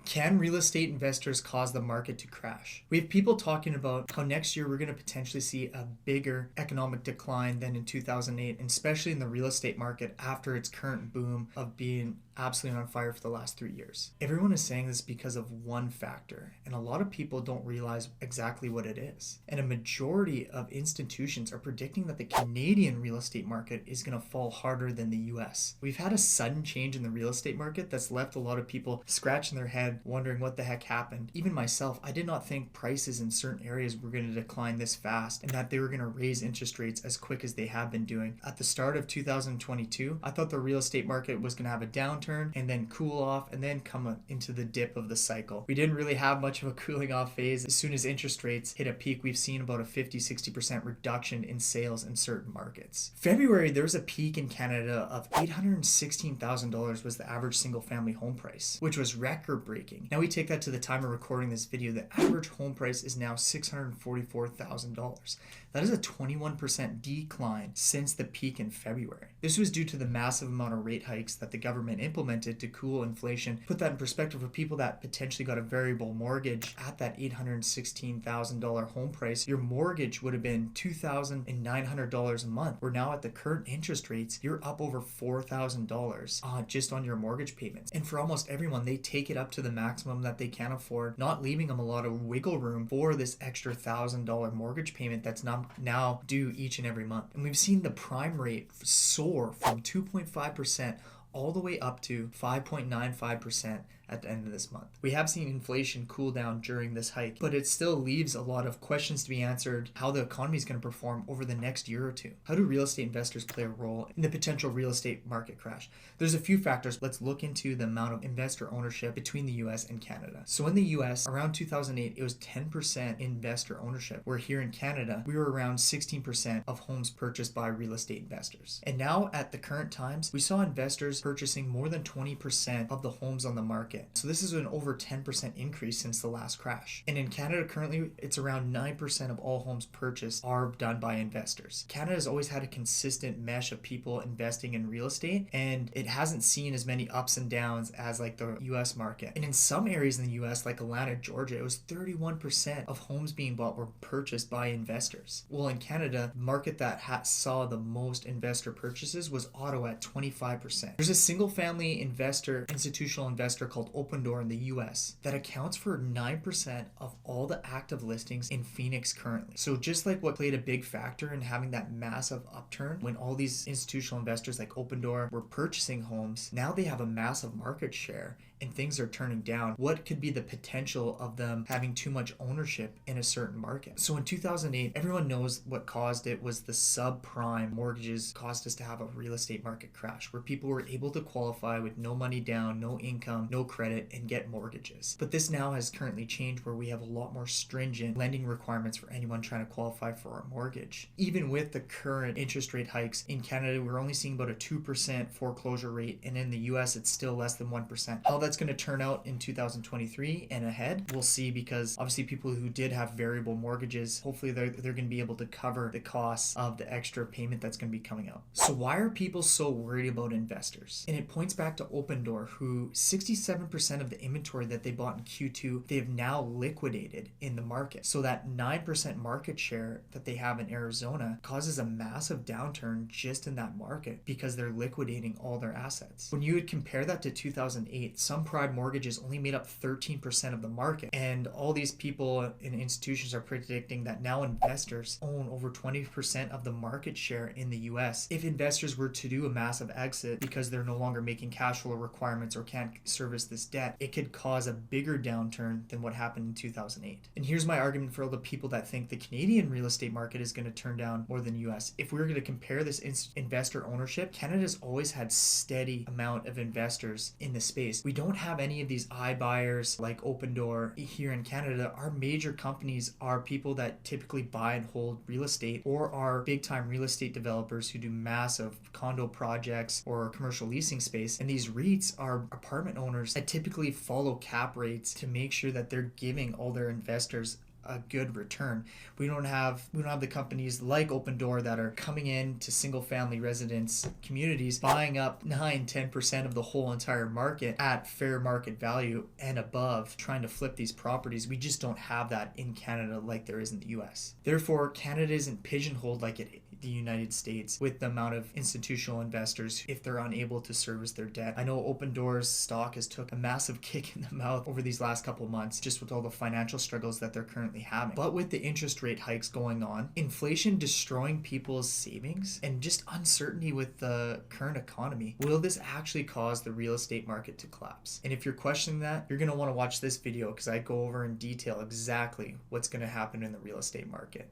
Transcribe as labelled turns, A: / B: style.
A: Can real estate investors cause the market to crash? We have people talking about how next year we're going to potentially see a bigger economic decline than in 2008, and especially in the real estate market after its current boom of being absolutely on fire for the last 3 years. Everyone is saying this because of one factor, and a lot of people don't realize exactly what it is. And a majority of institutions are predicting that the Canadian real estate market is going to fall harder than the US. We've had a sudden change in the real estate market that's left a lot of people scratching their head wondering what the heck happened. Even myself, I did not think prices in certain areas were going to decline this fast and that they were going to raise interest rates as quick as they have been doing. At the start of 2022, I thought the real estate market was going to have a downturn and then cool off and then come into the dip of the cycle. We didn't really have much of a cooling off phase. As soon as interest rates hit a peak, we've seen about a 50-60% reduction in sales in certain markets. February, there was a peak in Canada of $816,000 was the average single family home price, which was record breaking. Now we take that to the time of recording this video, the average home price is now $644,000. That is a 21% decline since the peak in February. This was due to the massive amount of rate hikes that the government implemented to cool inflation. Put that in perspective for people that potentially got a variable mortgage at that $816,000 home price, your mortgage would have been $2,900 a month. Where now at the current interest rates, you're up over $4,000 just on your mortgage payments. And for almost everyone, they take it up to the maximum that they can afford, not leaving them a lot of wiggle room for this extra $1,000 mortgage payment that's now due each and every month. And we've seen the prime rate soar from 2.5% all the way up to 5.95% at the end of this month. We have seen inflation cool down during this hike, but it still leaves a lot of questions to be answered how the economy is going to perform over the next year or two. How do real estate investors play a role in the potential real estate market crash? There's a few factors. Let's look into the amount of investor ownership between the US and Canada. So in the US, around 2008, it was 10% investor ownership, where here in Canada, we were around 16% of homes purchased by real estate investors. And now at the current times, we saw investors purchasing more than 20% of the homes on the market. So this is an over 10% increase since the last crash. And in Canada currently, it's around 9% of all homes purchased are done by investors. Canada has always had a consistent mesh of people investing in real estate, and it hasn't seen as many ups and downs as like the US market. And in some areas in the US, like Atlanta, Georgia, it was 31% of homes being bought were purchased by investors. Well, in Canada, the market that saw the most investor purchases was Ottawa at 25%. There's a single family institutional investor called Open Door in the US that accounts for 9% of all the active listings in Phoenix currently. So just like what played a big factor in having that massive upturn when all these institutional investors like Open Door were purchasing homes, now they have a massive market share and things are turning down. What could be the potential of them having too much ownership in a certain market? So in 2008, everyone knows what caused it was the subprime mortgages caused us to have a real estate market crash where people were able to qualify with no money down, no income, no credit, and get mortgages. But this now has currently changed where we have a lot more stringent lending requirements for anyone trying to qualify for a mortgage. Even with the current interest rate hikes in Canada, we're only seeing about a 2% foreclosure rate, and in the US, it's still less than 1%. How that's going to turn out in 2023 and ahead, we'll see, because obviously people who did have variable mortgages, hopefully they're going to be able to cover the costs of the extra payment that's going to be coming out. So why are people so worried about investors? And it points back to Open Door, who 67% of the inventory that they bought in Q2, they have now liquidated in the market. So that 9% market share that they have in Arizona causes a massive downturn just in that market because they're liquidating all their assets. When you would compare that to 2008, some prime mortgages only made up 13% of the market. And all these people and institutions are predicting that now investors own over 20% of the market share in the US. If investors were to do a massive exit because they're no longer making cash flow requirements or can't service this debt, it could cause a bigger downturn than what happened in 2008. And here's my argument for all the people that think the Canadian real estate market is going to turn down more than US. If we were going to compare this investor ownership, Canada's always had steady amount of investors in the space. We don't have any of these iBuyers like Open Door here in Canada. Our major companies are people that typically buy and hold real estate, or are big time real estate developers who do massive condo projects or commercial leasing space. And these REITs are apartment owners that typically follow cap rates to make sure that they're giving all their investors a good return. We don't have the companies like Open Door that are coming in to single family residence communities, buying up 9-10% of the whole entire market at fair market value and above, trying to flip these properties. We just don't have that in Canada like there is in the US. Therefore, Canada isn't pigeonholed like the United States with the amount of institutional investors if they're unable to service their debt. I know Open Doors stock has took a massive kick in the mouth over these last couple of months just with all the financial struggles that they're currently having. But with the interest rate hikes going on, inflation destroying people's savings, and just uncertainty with the current economy, will this actually cause the real estate market to collapse? And if you're questioning that, you're going to want to watch this video because I go over in detail exactly what's going to happen in the real estate market.